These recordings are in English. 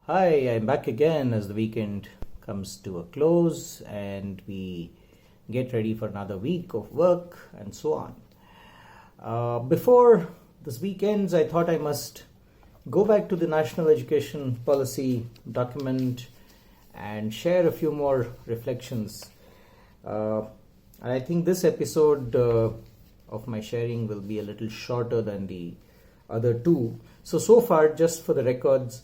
Hi, I'm back again as the weekend comes to a close and we get ready for another week of work and so on. Before this weekends, I thought I must go back to the National Education Policy document and share a few more reflections. And I think this episode of my sharing will be a little shorter than the other two. So far, just for the records,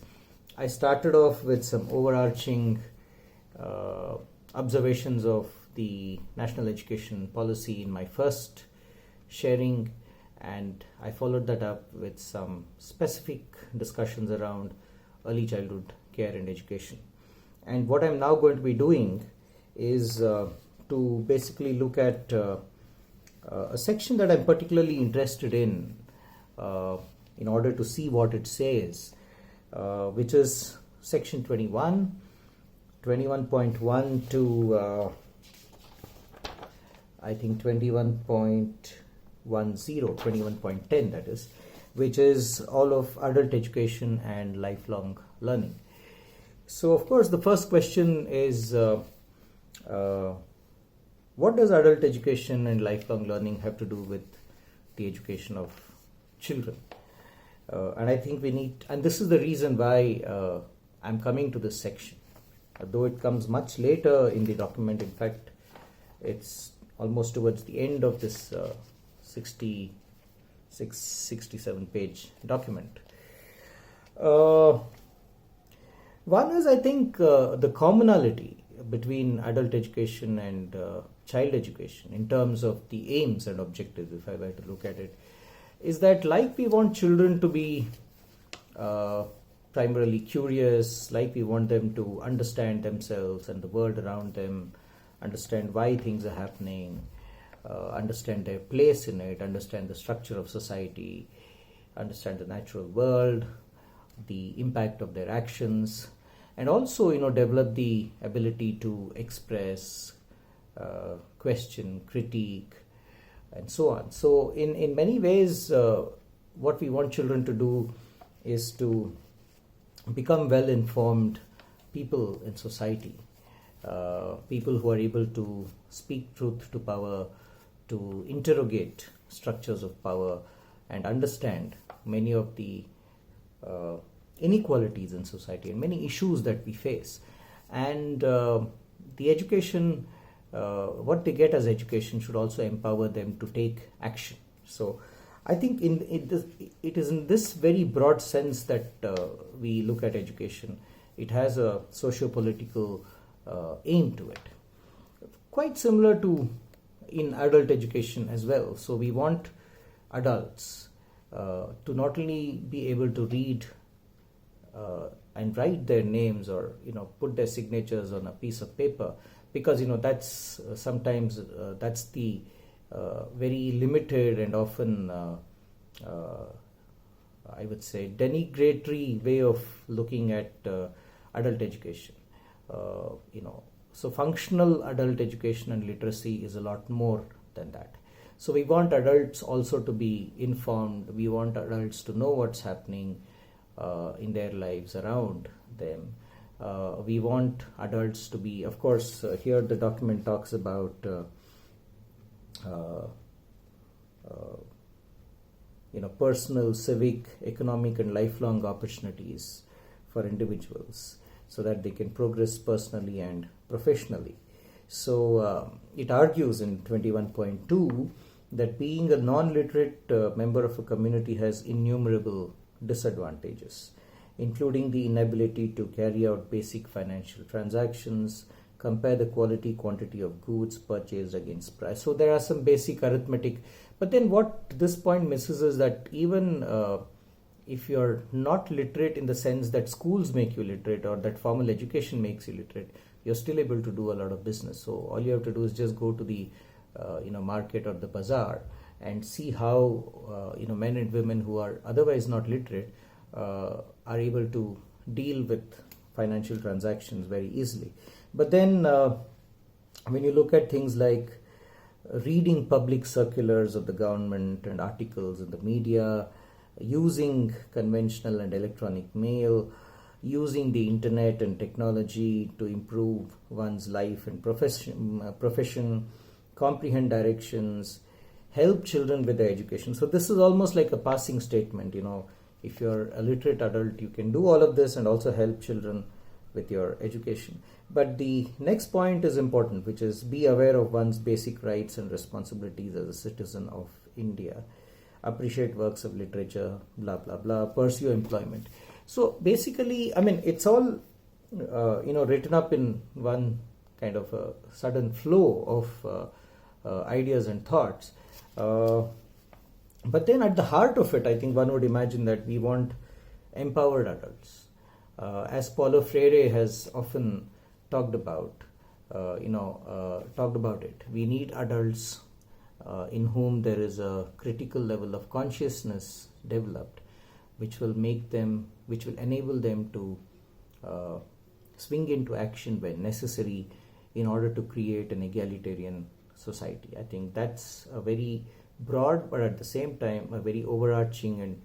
I started off with some overarching observations of the national education policy in my first sharing, and I followed that up with some specific discussions around early childhood care and education. And what I'm now going to be doing is to basically look at a section that I'm particularly interested in order to see what it says. Which is section 21, 21.1 to I think 21.10, 21.10 that is, which is all of adult education and lifelong learning. So of course the first question is what does adult education and lifelong learning have to do with the education of children? And I think we need, and this is the reason why I'm coming to this section. Though it comes much later in the document, in fact, it's almost towards the end of this 67 page document. One is, I think, the commonality between adult education and child education in terms of the aims and objectives, if I were to look at it, is that like we want children to be primarily curious, like we want them to understand themselves and the world around them, understand why things are happening, understand their place in it, understand the structure of society, understand the natural world, the impact of their actions, and also develop the ability to express, question, critique, and so on. So in many ways, what we want children to do is to become well-informed people in society, people who are able to speak truth to power, to interrogate structures of power, and understand many of the inequalities in society and many issues that we face. And the education, what they get as education should also empower them to take action. So I think it is in this very broad sense that we look at education. It has a socio-political aim to it, quite similar to in adult education as well. So we want adults to not only be able to read and write their names or put their signatures on a piece of paper, because that's sometimes that's the very limited and often I would say denigratory way of looking at adult education. So functional adult education and literacy is a lot more than that. So we want adults also to be informed. We want adults to know what's happening in their lives around them. We want adults to be, of course, here the document talks about personal, civic, economic, and lifelong opportunities for individuals so that they can progress personally and professionally. So it argues in 21.2 that being a non-literate member of a community has innumerable disadvantages, including the inability to carry out basic financial transactions, compare the quantity of goods purchased against price. So there are some basic arithmetic. But then what this point misses is that even if you're not literate in the sense that schools make you literate or that formal education makes you literate, you're still able to do a lot of business. So all you have to do is just go to the market or the bazaar and see how men and women who are otherwise not literate are able to deal with financial transactions very easily. But then when you look at things like reading public circulars of the government and articles in the media, using conventional and electronic mail, using the internet and technology to improve one's life and profession, comprehend directions, help children with their education. So this is almost like a passing statement, if you're a literate adult, you can do all of this and also help children with your education. But the next point is important, which is be aware of one's basic rights and responsibilities as a citizen of India. Appreciate works of literature, blah, blah, blah, pursue employment. So basically, it's all, written up in one kind of a sudden flow of ideas and thoughts. But then at the heart of it, I think one would imagine that we want empowered adults. As Paulo Freire has often talked about it. We need adults in whom there is a critical level of consciousness developed, which will enable them to swing into action when necessary in order to create an egalitarian society. I think that's a very broad, but at the same time a very overarching and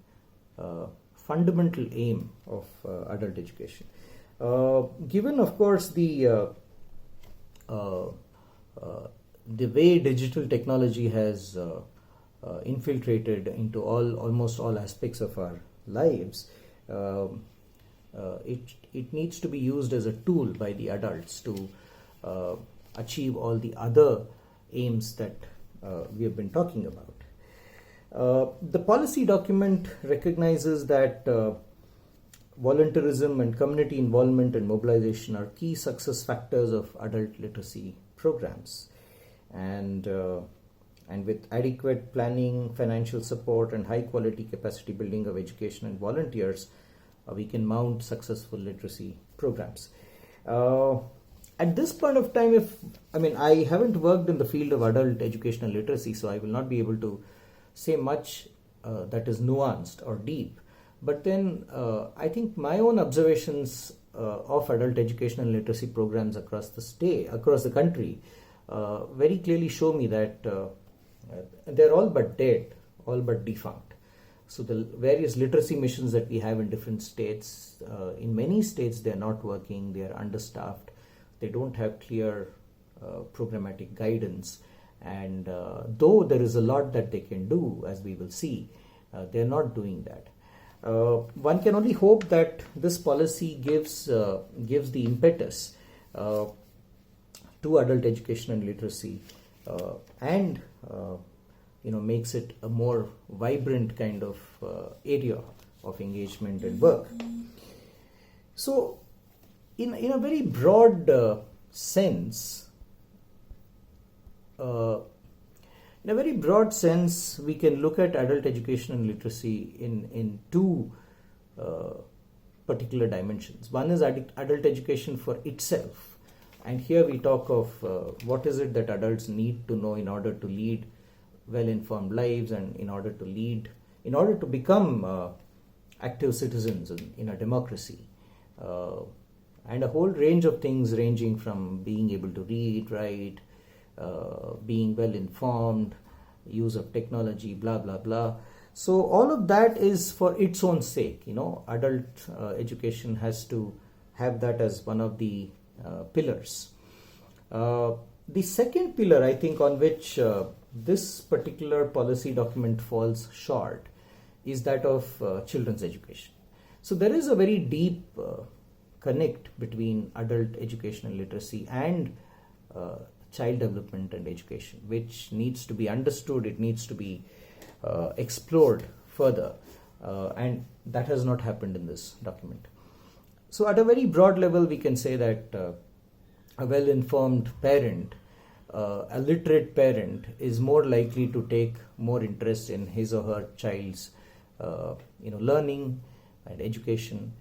fundamental aim of adult education. Given, of course, the way digital technology has infiltrated into almost all aspects of our lives, it needs to be used as a tool by the adults to achieve all the other aims that we have been talking about. The policy document recognizes that volunteerism and community involvement and mobilization are key success factors of adult literacy programs. And with adequate planning, financial support, and high quality capacity building of education and volunteers, we can mount successful literacy programs. At this point of time, I haven't worked in the field of adult educational literacy, so I will not be able to say much that is nuanced or deep. But then I think my own observations of adult educational literacy programs across the country, very clearly show me that they're all but dead, all but defunct. So the various literacy missions that we have in different states, in many states they're not working, they're understaffed, they don't have clear programmatic guidance, and though there is a lot that they can do, as we will see, they're not doing that. One can only hope that this policy gives the impetus to adult education and literacy, and makes it a more vibrant kind of area of engagement and work. So, in a very broad sense, we can look at adult education and literacy in two particular dimensions. One is adult education for itself, and here we talk of what is it that adults need to know in order to lead well-informed lives, and in order to become active citizens in a democracy, and a whole range of things, ranging from being able to read, write, being well informed, use of technology, blah blah blah. So all of that is for its own sake. Adult education has to have that as one of the pillars. The second pillar, I think, on which this particular policy document falls short, is that of children's education. So there is a very deep connect between adult education and literacy and child development and education, which needs to be understood, it needs to be explored further, and that has not happened in this document. So at a very broad level, we can say that a well-informed parent, a literate parent, is more likely to take more interest in his or her child's learning and education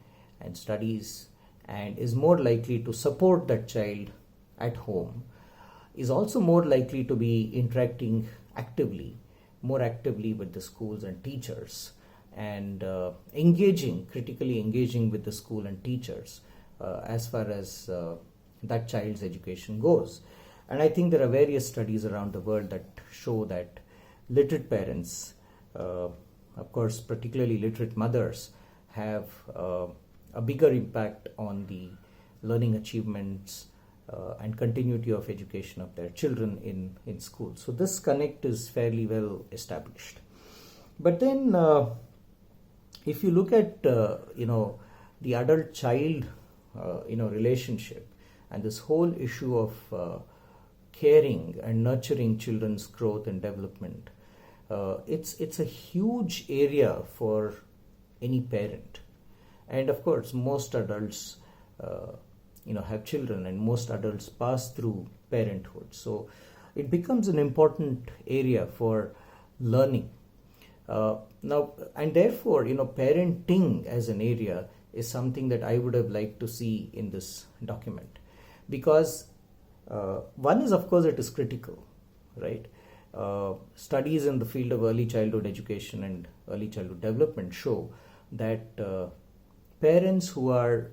and studies, and is more likely to support that child at home, is also more likely to be interacting more actively with the schools and teachers, and critically engaging with the school and teachers as far as that child's education goes. And I think there are various studies around the world that show that literate parents, of course particularly literate mothers, have a a bigger impact on the learning achievements and continuity of education of their children in school. So this connect is fairly well established. But then if you look at the adult child relationship and this whole issue of caring and nurturing children's growth and development, it's a huge area for any parent. And of course most adults have children, and most adults pass through parenthood, so it becomes an important area for learning now, and therefore parenting as an area is something that I would have liked to see in this document, because one is, of course, it is critical, right? Studies in the field of early childhood education and early childhood development show that parents who are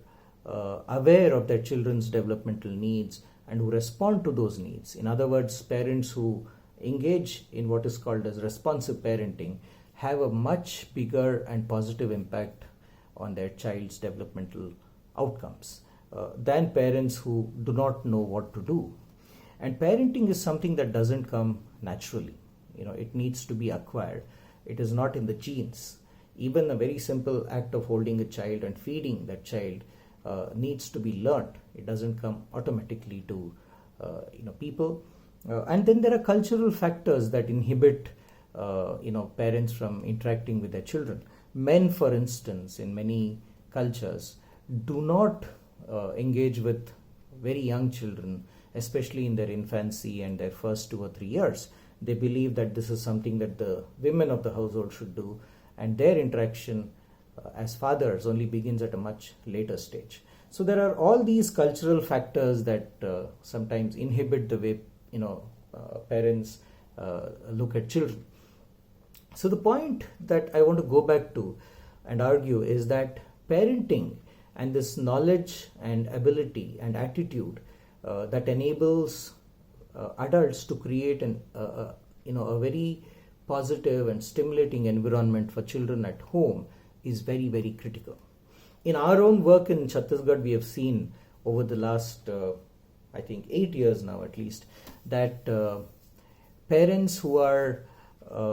aware of their children's developmental needs and who respond to those needs, in other words, parents who engage in what is called as responsive parenting, have a much bigger and positive impact on their child's developmental outcomes than parents who do not know what to do. And parenting is something that doesn't come naturally. It needs to be acquired. It is not in the genes. Even a very simple act of holding a child and feeding that child needs to be learned. It doesn't come automatically to people. And then there are cultural factors that inhibit parents from interacting with their children. Men, for instance, in many cultures, do not engage with very young children, especially in their infancy and their first 2 or 3 years. They believe that this is something that the women of the household should do, and their interaction as fathers only begins at a much later stage. So there are all these cultural factors that sometimes inhibit the way parents look at children. So the point that I want to go back to and argue is that parenting and this knowledge and ability and attitude that enables adults to create a very positive and stimulating environment for children at home is very, very critical. In our own work in Chhattisgarh, we have seen over the last, 8 years now at least, that parents who are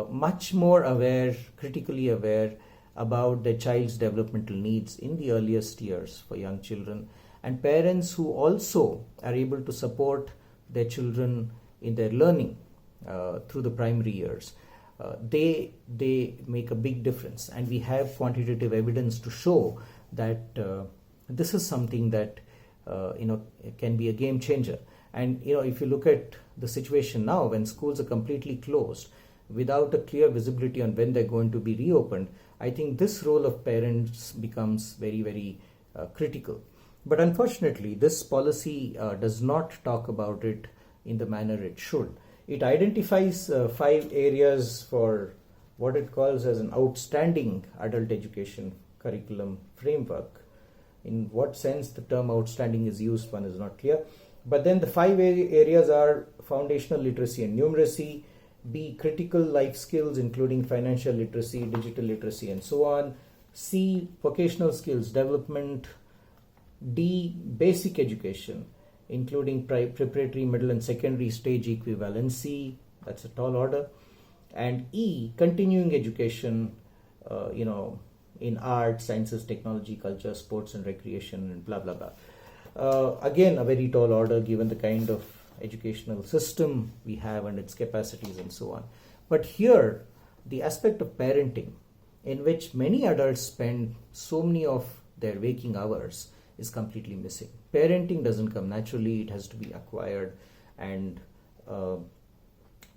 much more aware, critically aware about their child's developmental needs in the earliest years for young children, and parents who also are able to support their children in their learning through the primary years, they make a big difference. And we have quantitative evidence to show that this is something that can be a game changer. And if you look at the situation now, when schools are completely closed without a clear visibility on when they're going to be reopened, I think this role of parents becomes very, very critical. But unfortunately, this policy does not talk about it in the manner it should. It identifies 5 areas for what it calls as an outstanding adult education curriculum framework. In what sense the term outstanding is used, one is not clear. But then the 5 areas are foundational literacy and numeracy, B, critical life skills including financial literacy, digital literacy, and so on, C, vocational skills development, D, basic education including preparatory, middle and secondary stage equivalency, that's a tall order, and E, continuing education in arts, sciences, technology, culture, sports and recreation, and blah blah blah. Again, a very tall order given the kind of educational system we have and its capacities and so on. But here, the aspect of parenting, in which many adults spend so many of their waking hours, is completely missing. Parenting doesn't come naturally, it has to be acquired, and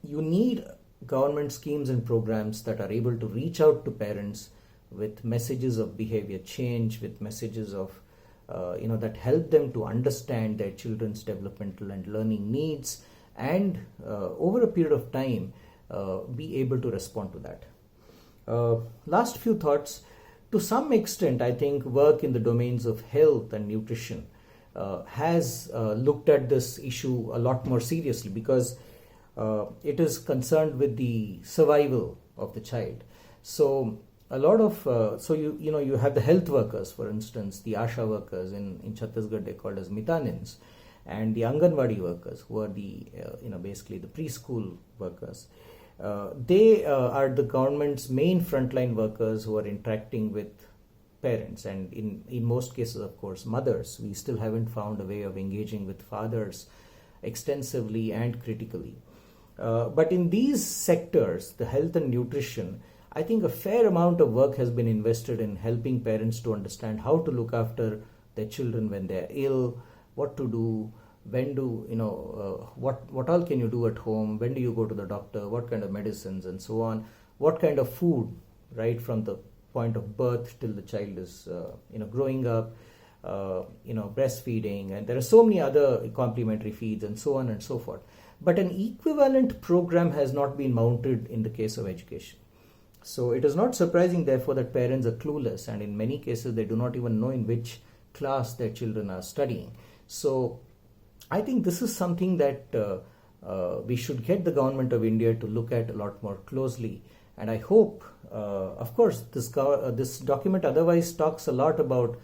you need government schemes and programs that are able to reach out to parents with messages of behavior change, with messages of that help them to understand their children's developmental and learning needs, and over a period of time be able to respond to that. Last few thoughts. To some extent, I think work in the domains of health and nutrition has looked at this issue a lot more seriously, because it is concerned with the survival of the child. So a lot of so you have the health workers, for instance, the ASHA workers in Chhattisgarh, they're called as mitanins, and the Anganwadi workers, who are the basically the preschool workers. They are the government's main frontline workers who are interacting with parents, and in most cases, of course, mothers. We still haven't found a way of engaging with fathers extensively and critically. But in these sectors, the health and nutrition, I think a fair amount of work has been invested in helping parents to understand how to look after their children when they're ill, what to do, when do what all can you do at home, when do you go to the doctor, what kind of medicines and so on, what kind of food, right from the point of birth till the child is growing up, breastfeeding, and there are so many other complementary feeds and so on and so forth. But an equivalent program has not been mounted in the case of education. So it is not surprising, therefore, that parents are clueless, and in many cases they do not even know in which class their children are studying. So I think this is something that we should get the government of India to look at a lot more closely. And I hope, of course, this document otherwise talks a lot about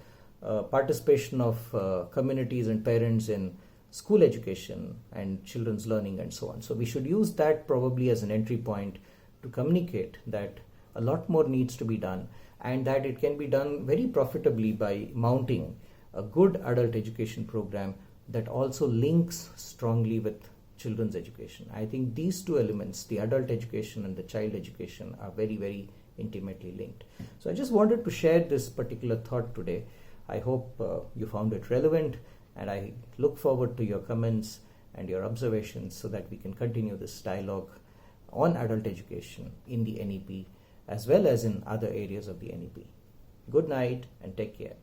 participation of communities and parents in school education and children's learning and so on. So we should use that probably as an entry point to communicate that a lot more needs to be done, and that it can be done very profitably by mounting a good adult education program that also links strongly with children's education. I think these two elements, the adult education and the child education, are very, very intimately linked. So I just wanted to share this particular thought today. I hope you found it relevant, and I look forward to your comments and your observations so that we can continue this dialogue on adult education in the NEP as well as in other areas of the NEP. Good night and take care.